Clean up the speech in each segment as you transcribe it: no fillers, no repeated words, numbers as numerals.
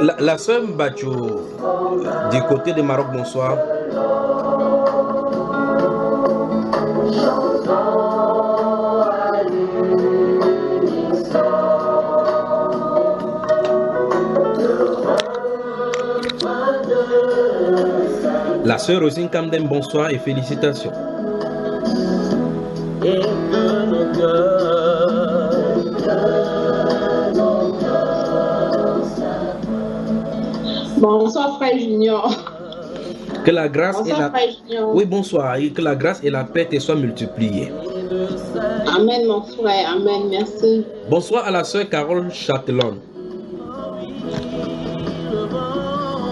La sœur Mbachou, du côté de Maroc, bonsoir. La sœur Rosine Kamden, bonsoir et félicitations. Bonsoir frère Junior. Que la grâce bonsoir, et la... frère Junior. Oui, bonsoir. Et que la grâce et la paix te soient multipliées. Amen mon frère, amen, merci. Bonsoir à la sœur Carole Châtellon.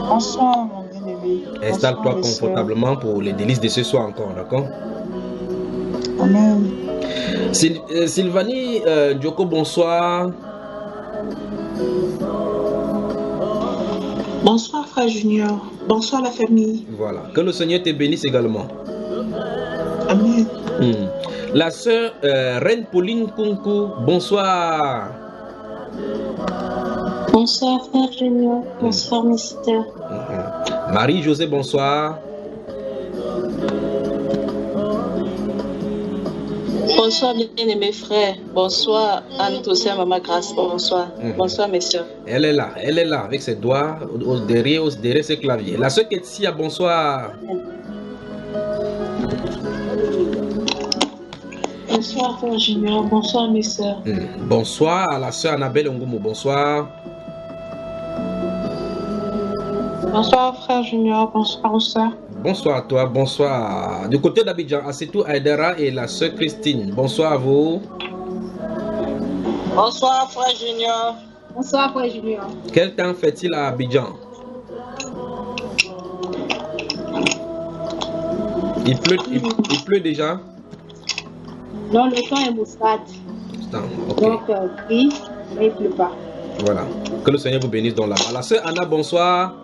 Bonsoir mon bien-aimé. Installe-toi confortablement pour les délices de ce soir encore, d'accord? Amen. Sylvanie Djoko, bonsoir. Bonsoir frère Junior, bonsoir la famille. Voilà, que le Seigneur te bénisse également. Amen. La sœur Reine Pauline Kunku, bonsoir. Bonsoir frère Junior, bonsoir mes sœurs. Marie-Josée, bonsoir. Bonsoir bien-aimés frères, bonsoir Anne-Toussaint, Maman Grâce, bonsoir. Bonsoir mes soeurs. Elle est là avec ses doigts derrière ses claviers. La sœur Ketsia, bonsoir. Bonsoir frère Junior, bonsoir mes soeurs. Bonsoir à la sœur Annabelle Ngoumou, bonsoir. Bonsoir frère Junior, bonsoir aux sœurs. Bonsoir à toi, bonsoir. Du côté d'Abidjan, Assetou Aïdara et la sœur Christine. Bonsoir à vous. Bonsoir frère Junior. Bonsoir frère Junior. Quel temps fait-il à Abidjan? Il pleut déjà? Non, le temps est moussade. Okay. Donc, gris, mais il ne pleut pas. Voilà. Que le Seigneur vous bénisse dans là-bas. La sœur Anna, bonsoir.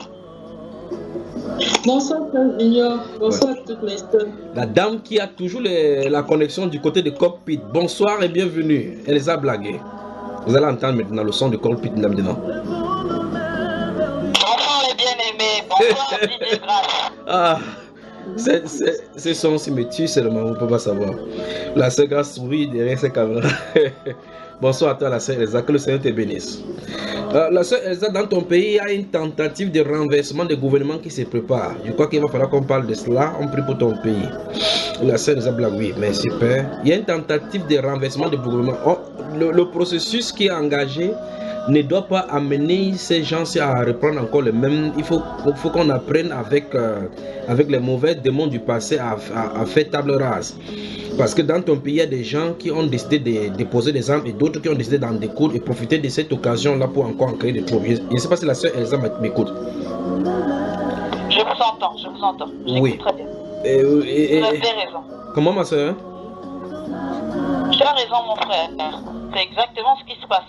Bonsoir frère Junior, bonsoir toutes les sœurs. La dame qui a toujours la connexion du côté de cockpit. Bonsoir et bienvenue. Elle les a blagués. Vous allez entendre maintenant le son du cockpit maintenant. Bonsoir les bien-aimés, bonsoir Didier Grâce. Ah, ces sons-ci me tuent seulement, on ne peut pas savoir. La sœur Grâce sourit derrière ses caméras. Bonsoir à toi la sœur Elsa, que le Seigneur te bénisse. La sœur Elsa, dans ton pays, il y a une tentative de renversement des gouvernements qui se prépare. Je crois qu'il va falloir qu'on parle de cela. On prie pour ton pays. La sœur Elsa blague, oui, merci Père. Il y a une tentative de renversement des gouvernements. Oh, le processus qui est engagé ne doit pas amener ces gens à reprendre encore le même. Il faut qu'on apprenne avec les mauvais démons du passé à faire table rase. Parce que dans ton pays, il y a des gens qui ont décidé de déposer des armes et d'autres qui ont décidé d'en découdre et profiter de cette occasion-là pour encore en créer des troubles. Je ne sais pas si la sœur Elsa m'écoute. Je vous entends. Oui. Très bien. Vous avez raison. Comment ma sœur? Tu as raison mon frère. C'est exactement ce qui se passe.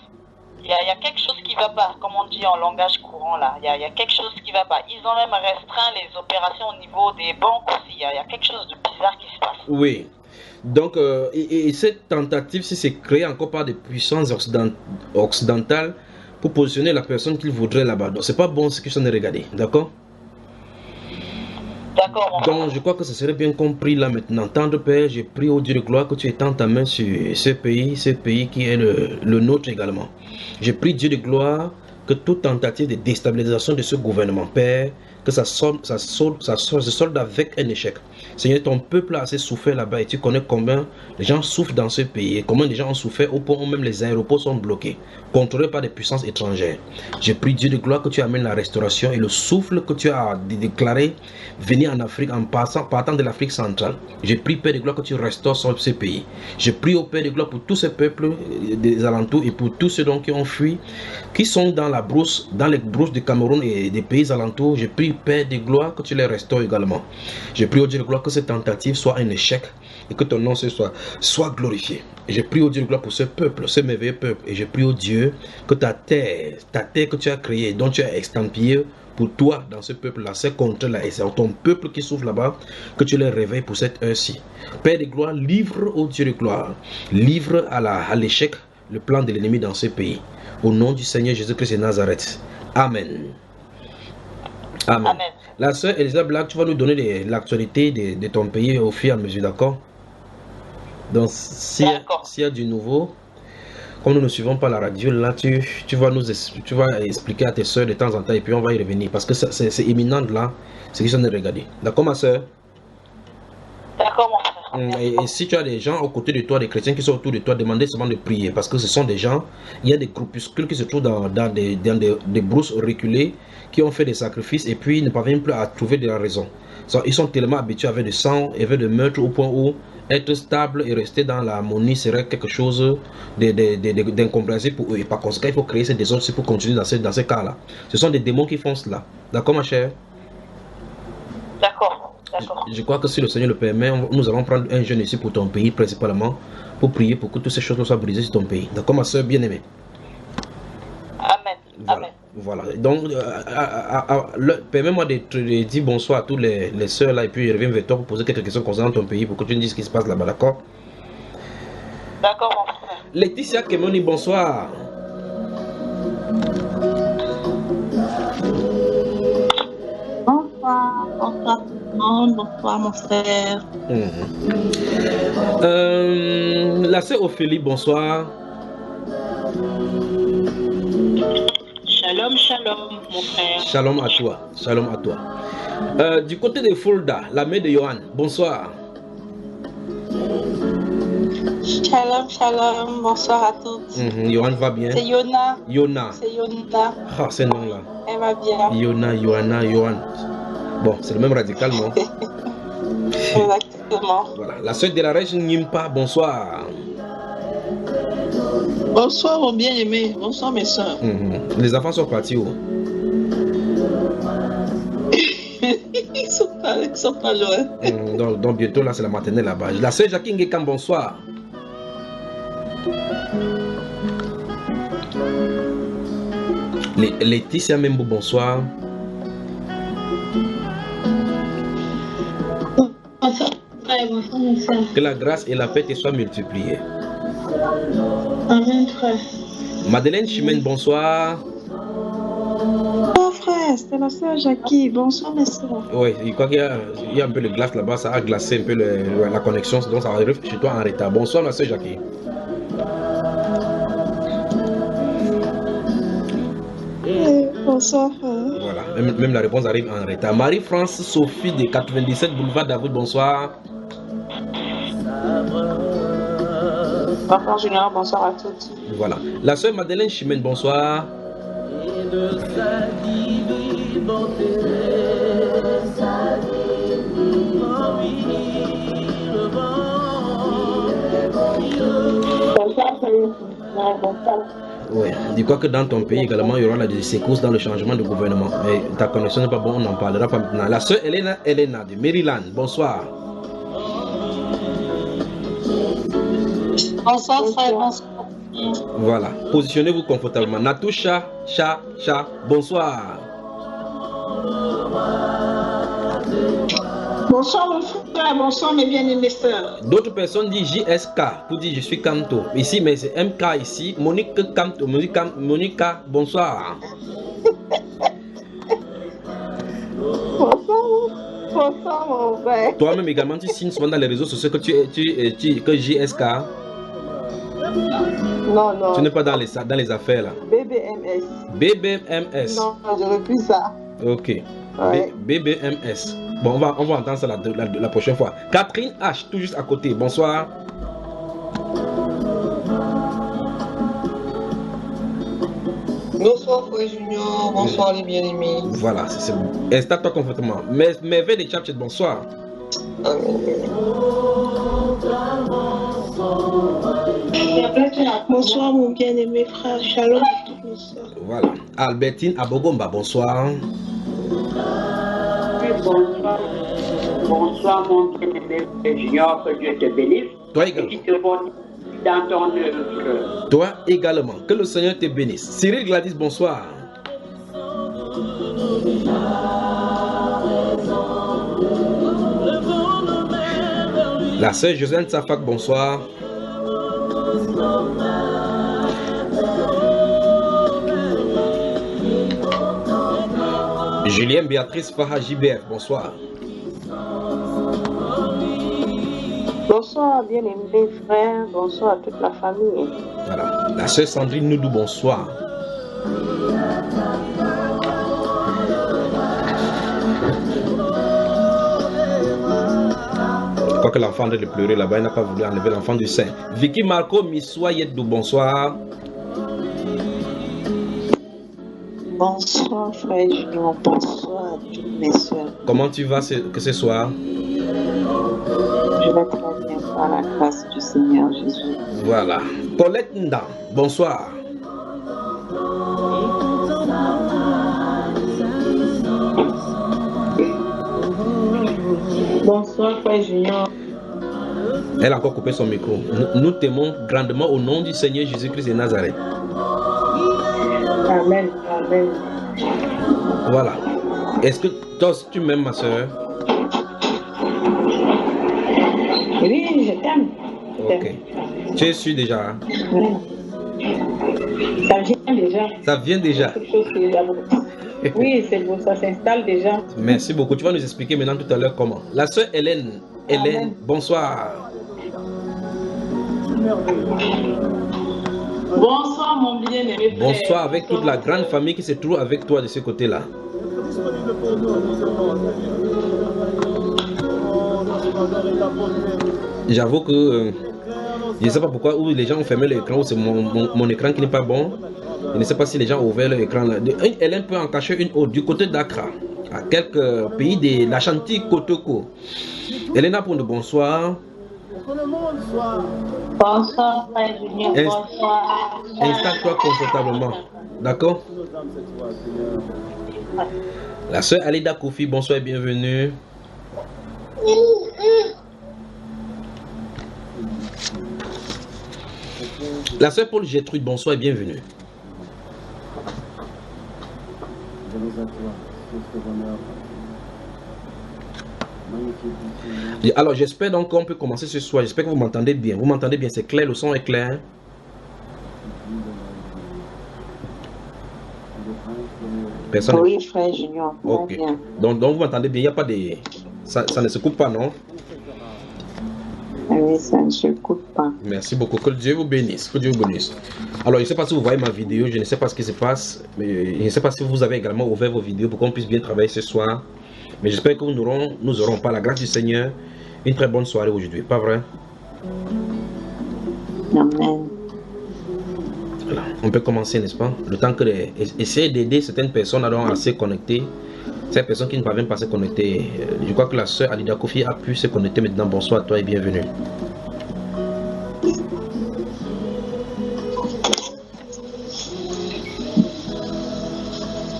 Il y a quelque chose qui ne va pas, comme on dit en langage courant là. Il y a quelque chose qui ne va pas. Ils ont même restreint les opérations au niveau des banques aussi. Il y a quelque chose de bizarre qui se passe. Oui. Donc, et cette tentative, si c'est créé encore par des puissances occidentales pour positionner la personne qu'ils voudraient là-bas. Donc, c'est pas bon ce que je n'ai regardé. D'accord? D'accord. Donc, je crois que ce serait bien compris là maintenant. Tendre Père, j'ai prie au Dieu de gloire que tu étends ta main sur ce pays qui est le nôtre également. Je prie Dieu de gloire que toute tentative de déstabilisation de ce gouvernement, Père, que ça se solde avec un échec. Seigneur, ton peuple a assez souffert là-bas et tu connais combien les gens souffrent dans ce pays et combien les gens ont souffert au point où même les aéroports sont bloqués, contrôlés par des puissances étrangères. Je prie Dieu de gloire que tu amènes la restauration et le souffle que tu as déclaré venir en Afrique en partant de l'Afrique centrale. Je prie Père de gloire que tu restaures ce pays. Je prie au Père de gloire pour tous ces peuples des alentours et pour tous ceux donc qui ont fui, qui sont dans les brousses du Cameroun et des pays alentours. Je prie Père de gloire que tu les restaures également. Je prie au Dieu de gloire que cette tentative soit un échec et que ton nom soit glorifié. Et je prie au Dieu de gloire pour ce peuple, ce merveilleux peuple. Et je prie au Dieu que ta terre que tu as créée, dont tu as estampillé pour toi dans ce peuple-là, ces contrées-là, et c'est ton peuple qui souffre là-bas, que tu les réveilles pour cette heure-ci. Père de gloire, livre au Dieu de gloire, livre à l'échec le plan de l'ennemi dans ce pays. Au nom du Seigneur Jésus-Christ de Nazareth. Amen. Amen. Amen. La sœur Elisa Black, tu vas nous donner l'actualité de ton pays au fur et à mesure, d'accord? Donc, s'il y a du nouveau, comme nous ne suivons pas la radio, là, tu vas expliquer à tes soeurs de temps en temps et puis on va y revenir parce que c'est imminent là, c'est qu'ils sont de regarder. D'accord, ma soeur? D'accord, mon frère. Et si tu as des gens aux côtés de toi, des chrétiens qui sont autour de toi, demandez seulement de prier parce que ce sont des gens, il y a des groupuscules qui se trouvent dans des brousses reculées qui ont fait des sacrifices et puis ils ne parviennent plus à trouver de la raison. Ils sont tellement habitués avec du sang et avec de meurtre au point où être stable et rester dans l'harmonie serait quelque chose d'incompréhensible pour eux. Et par conséquent, il faut créer ces désordres pour continuer dans ces cas-là. Ce sont des démons qui font cela. D'accord, ma chère? D'accord. Je crois que si le Seigneur le permet, nous allons prendre un jeûne ici pour ton pays, principalement, pour prier pour que toutes ces choses soient brisées sur ton pays. D'accord, ma soeur bien-aimée? Amen. Voilà. Amen. Voilà. Donc, permets-moi de dire bonsoir à tous les soeurs là et puis je reviens vers toi pour poser quelques questions concernant ton pays pour que tu nous dises ce qui se passe là-bas, d'accord? D'accord, mon frère. Laetitia Kemoni, bonsoir. Bonsoir mon frère. La sœur Ophélie, bonsoir. Shalom, shalom mon frère. Shalom à toi, shalom à toi. Du côté de Fulda, la mère de Johan, bonsoir. Shalom, shalom, bonsoir à toutes. Johan va bien? C'est Yona. Yona. C'est Yona. Ah, c'est nom là. Elle va bien. Yona, Johanna, Johan. Bon, c'est le même radical, non? Exactement. Voilà. La sœur de la région Nimpa, bonsoir. Bonsoir, mon bien-aimé. Bonsoir, mes soeurs. Les enfants sont partis où? Ils sont pas loin. Donc bientôt, là, c'est la maternelle là-bas. La sœur Jacqueline Gekam, bonsoir. Laetitia Membo, bonsoir. Que la grâce et la paix te soient multipliées. Amen, frère. Madeleine Chimène, bonsoir. Oh frère, c'était la sœur Jackie. Bonsoir mes soeurs. Oui, je crois qu'il y a un peu de glace là-bas, ça a glacé un peu la connexion, donc ça arrive chez toi en retard. Bonsoir ma sœur Jackie. Bonsoir frère. Voilà, même la réponse arrive en retard. Marie-France Sophie de 97 boulevard David, bonsoir. Bonsoir Junior, bonsoir à toutes. Voilà. La sœur Madeleine Chimène, bonsoir. Oui, je crois que dans ton pays également, il y aura des secousses dans le changement de gouvernement. Mais ta connexion n'est pas bonne, on n'en parlera pas maintenant. La sœur Elena de Maryland, bonsoir. Bonsoir frère, bonsoir. Voilà, positionnez-vous confortablement. Natoucha, bonsoir. Bonsoir, mon frère. Bonsoir, mes bien-aimées sœurs. D'autres personnes disent JSK pour dire je suis Kanto. Ici, mais c'est MK ici. Monique Kanto, Monica, bonsoir. Bonsoir mon frère. Toi-même également, tu signes souvent dans les réseaux sociaux que que JSK. Non. Tu n'es pas dans les affaires là. BBMS. BBMS. Non, je refuse ça. Ok. Ouais. BBMS. Bon, on va entendre ça la prochaine fois. Catherine H, tout juste à côté. Bonsoir. Bonsoir frère Junior, bonsoir les bien-aimés. Voilà, c'est bon. Installe-toi confortablement. Merveille de Chapchet, bonsoir. Bonsoir mon bien-aimé frère, shalom à tous mes soeurs. Voilà. Albertine Abogomba, bonsoir. Bonsoir mon bien-aimé Junior, que Dieu te bénisse. Toi Et également. qu'il te bonne dans ton œuvre. Toi également. Que le Seigneur te bénisse. Cyril Gladys, bonsoir. La sœur Josiane Safak, bonsoir. Julien Béatrice Faha JBF, bonsoir. Bonsoir, bien-aimés frères. Bonsoir à toute la famille. Voilà. La sœur Sandrine Noudou, bonsoir. Je crois que l'enfant de pleurer là-bas, il n'a pas voulu enlever l'enfant du sein. Vicky Marco Missoua Yedou, bonsoir. Bonsoir, frère Junior. Bonsoir à toutes mes soeurs. Comment tu vas ce soir? Je vais très bien par la grâce du Seigneur Jésus. Voilà. Paulette Nda, bonsoir. Bonsoir, frère Junior. Elle a encore coupé son micro. Nous t'aimons grandement au nom du Seigneur Jésus-Christ de Nazareth. Amen. Amen. Voilà. Est-ce que toi aussi tu m'aimes, ma soeur? Oui, je t'aime. Ok. Tu es sûr déjà? Ça vient déjà. Ça vient déjà. Oui, c'est bon, ça s'installe déjà. Merci beaucoup. Tu vas nous expliquer maintenant tout à l'heure comment. La soeur Hélène. Hélène, bonsoir. Bonsoir, mon bien-aimé frère. Bonsoir avec toute la grande famille qui se trouve avec toi de ce côté-là. J'avoue que je ne sais pas pourquoi où les gens ont fermé l'écran ou c'est mon écran qui n'est pas bon. Je ne sais pas si les gens ont ouvert l'écran là. Hélène peut en cacher une autre du côté d'Accra, à quelques pays de l'Ashanti Kotoko. Hélène pour le bonsoir. Bonsoir, frère Julien. Bonsoir. Installe-toi confortablement. D'accord? La sœur Alida Kofi, bonsoir et bienvenue. La sœur Paul Gertrude, bonsoir et bienvenue. Alors j'espère donc qu'on peut commencer ce soir. J'espère que vous m'entendez bien. Vous m'entendez bien, c'est clair, le son est clair. Personne. Oui, frère Junior. Ok. Donc vous m'entendez bien, il n'y a pas de... Ça ne se coupe pas, non? Oui, ça ne se coupe pas. Merci beaucoup. Que Dieu vous bénisse. Que Dieu vous bénisse. Alors, je ne sais pas si vous voyez ma vidéo. Je ne sais pas ce qui se passe. Mais je ne sais pas si vous avez également ouvert vos vidéos pour qu'on puisse bien travailler ce soir. Mais j'espère que nous aurons par la grâce du Seigneur une très bonne soirée aujourd'hui. Pas vrai? Amen. Voilà. On peut commencer, n'est-ce pas? Le temps que essayer d'aider certaines personnes à se connecter. Ces personnes qui ne parviennent pas à se connecter. Je crois que la sœur Alida Kofi a pu se connecter maintenant. Bonsoir à toi et bienvenue.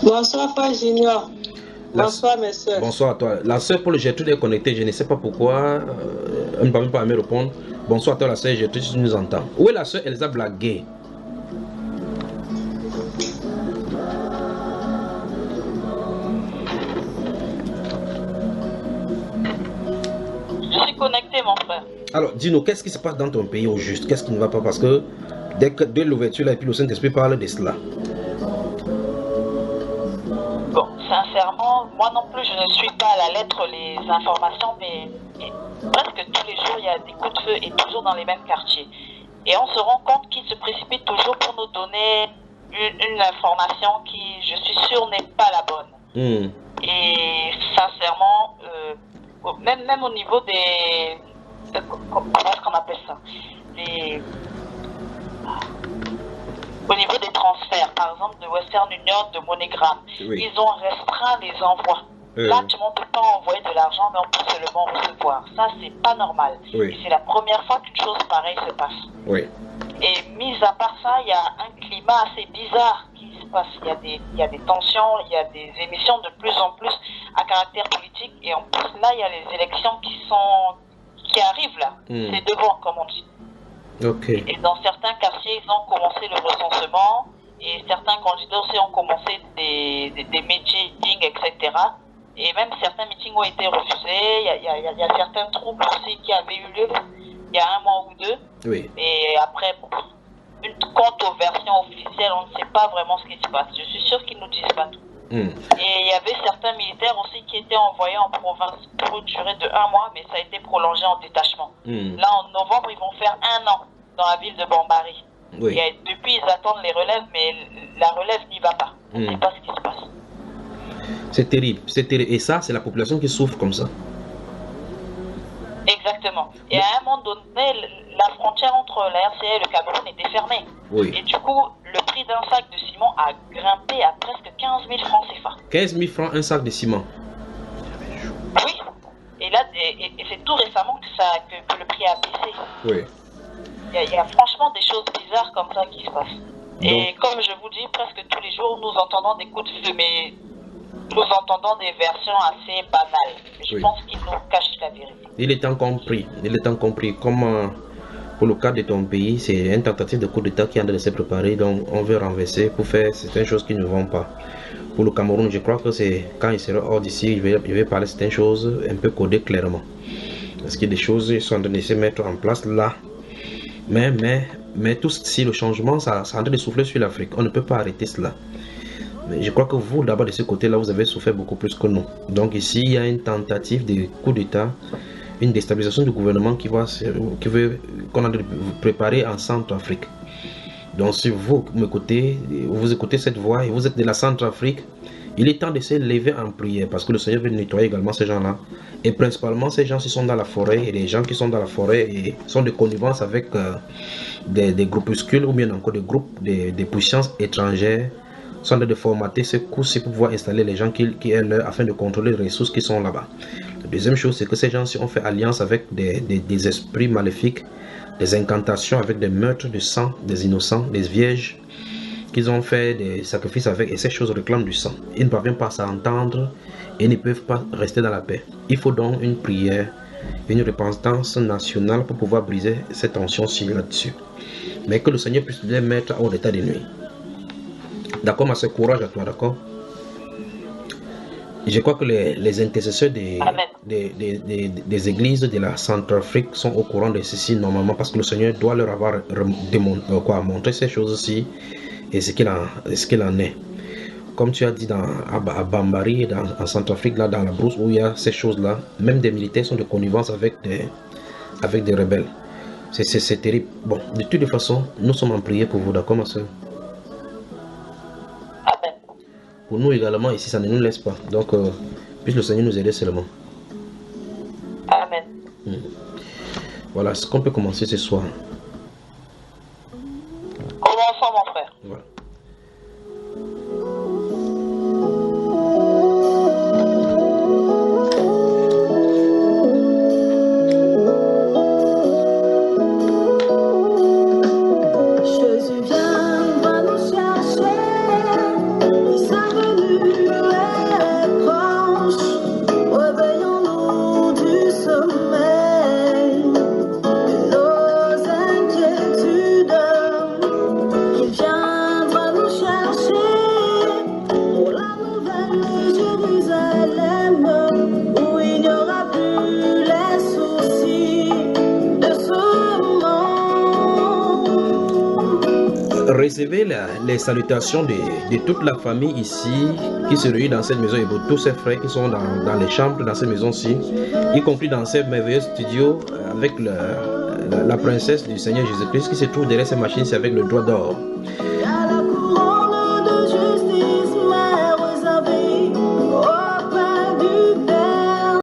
Bonsoir, frère Junior. Bonsoir, mes soeurs. Bonsoir à toi. La sœur Paul Gertrude est connectée. Je ne sais pas pourquoi. Elle ne parvient pas à me répondre. Bonsoir à toi, la sœur Gertrude, si tu nous entends. Où est la sœur Elsa Blaguet? Connecté, mon frère. Alors, dis-nous, qu'est-ce qui se passe dans ton pays au juste? Qu'est-ce qui ne va pas? Parce que dès l'ouverture, là, et puis le Saint-Esprit parle de cela. Bon, sincèrement, moi non plus, je ne suis pas à la lettre les informations, mais presque tous les jours, il y a des coups de feu et toujours dans les mêmes quartiers. Et on se rend compte qu'ils se précipitent toujours pour nous donner une information qui, je suis sûre, n'est pas la bonne. Et sincèrement, même au niveau des... Comment est-ce qu'on appelle ça? Au niveau des transferts, par exemple de Western Union, de MoneyGram, oui. Ils ont restreint les envois. Là, tout le monde ne peut pas envoyer de l'argent, mais on peut seulement recevoir. Ça, c'est pas normal. Oui. Et c'est la première fois qu'une chose pareille se passe. Oui. Et mis à part ça, il y a un climat assez bizarre qui se passe. Il y a des tensions, il y a des émissions de plus en plus à caractère politique. Et en plus, là, il y a les élections qui arrivent là. C'est devant, comme on dit. Okay. Et dans certains quartiers, ils ont commencé le recensement. Et certains candidats aussi ont commencé des meetings, etc. Et même certains meetings ont été refusés. Il y a certains troubles aussi qui avaient eu lieu il y a un mois ou deux. Oui. Et après, quant aux versions officielles, on ne sait pas vraiment ce qui se passe. Je suis sûre qu'ils ne nous disent pas tout. Et il y avait certains militaires aussi qui étaient envoyés en province pour une durée de 1 mois, mais ça a été prolongé en détachement. Là, en novembre, ils vont faire 1 an dans la ville de Bambari. Oui. Et depuis, ils attendent les relèves, mais la relève n'y va pas. On ne sait pas ce qui se passe. C'est terrible, c'est terrible. Et ça, c'est la population qui souffre comme ça. Exactement. Et à un moment donné, la frontière entre la RCA et le Cameroun était fermée. Oui. Et du coup, le prix d'un sac de ciment a grimpé à presque 15 000 francs CFA. 15 000 francs un sac de ciment. Oui. Et là, et c'est tout récemment que le prix a baissé. Oui. Il y a franchement des choses bizarres comme ça qui se passent. Et comme je vous dis, presque tous les jours, nous entendons des coups de feu, mais nous entendons des versions assez banales. Je pense qu'ils nous cachent la vérité. Il est temps compris. Comme pour le cas de ton pays, c'est une tentative de coup d'État qui est en train de se préparer, donc on veut renverser pour faire certaines choses qui ne vont pas. Pour le Cameroun, je crois que c'est quand il sera hors d'ici, il va parler de certaines choses un peu codées clairement. Parce qu'il y a des choses qui sont en train de se mettre en place là. Mais tout si le changement, ça est en train de souffler sur l'Afrique. On ne peut pas arrêter cela. Mais je crois que vous, d'abord de ce côté-là, vous avez souffert beaucoup plus que nous. Donc ici, il y a une tentative de coup d'État, une déstabilisation du gouvernement qu'on a préparé en Centrafrique. Donc si vous m'écoutez, vous écoutez cette voix et vous êtes de la Centrafrique, il est temps de se lever en prière parce que le Seigneur veut nettoyer également ces gens-là. Et principalement ces gens qui sont dans la forêt et les gens qui sont dans la forêt et sont de connivence avec des groupuscules ou bien encore des groupes, des puissances étrangères sont en train de formater ce coup-ci pour pouvoir installer les gens qui est là afin de contrôler les ressources qui sont là-bas. La deuxième chose, c'est que ces gens-ci ont fait alliance avec des esprits maléfiques, des incantations avec des meurtres de sang, des innocents, des vierges, qu'ils ont fait des sacrifices avec, et ces choses réclament du sang. Ils ne parviennent pas à s'entendre et ne peuvent pas rester dans la paix. Il faut donc une prière, une repentance nationale pour pouvoir briser cette tension-ci là-dessus. Mais que le Seigneur puisse les mettre hors d'état de nuit. D'accord, ma soeur, courage à toi, d'accord? Je crois que les intercesseurs des églises de la Centrafrique sont au courant de ceci normalement parce que le Seigneur doit leur avoir montré ces choses-ci et ce qu'il en est. Comme tu as dit à Bambari, en Centrafrique, là, dans la brousse où il y a ces choses-là, même des militaires sont de connivence avec des rebelles. C'est terrible. Bon, de toute façon, nous sommes en prière pour vous, d'accord, ma soeur? Pour nous également, ici, ça ne nous laisse pas. Donc, puisse le Seigneur nous aider seulement. Amen. Voilà ce qu'on peut commencer ce soir. Commençons, mon frère. Voilà. Recevez les salutations de toute la famille ici qui se réunit dans cette maison et pour tous ses frères qui sont dans les chambres dans cette maison-ci, y compris dans ce merveilleux studio avec la princesse du Seigneur Jésus-Christ qui se trouve derrière ces machines avec le doigt d'or.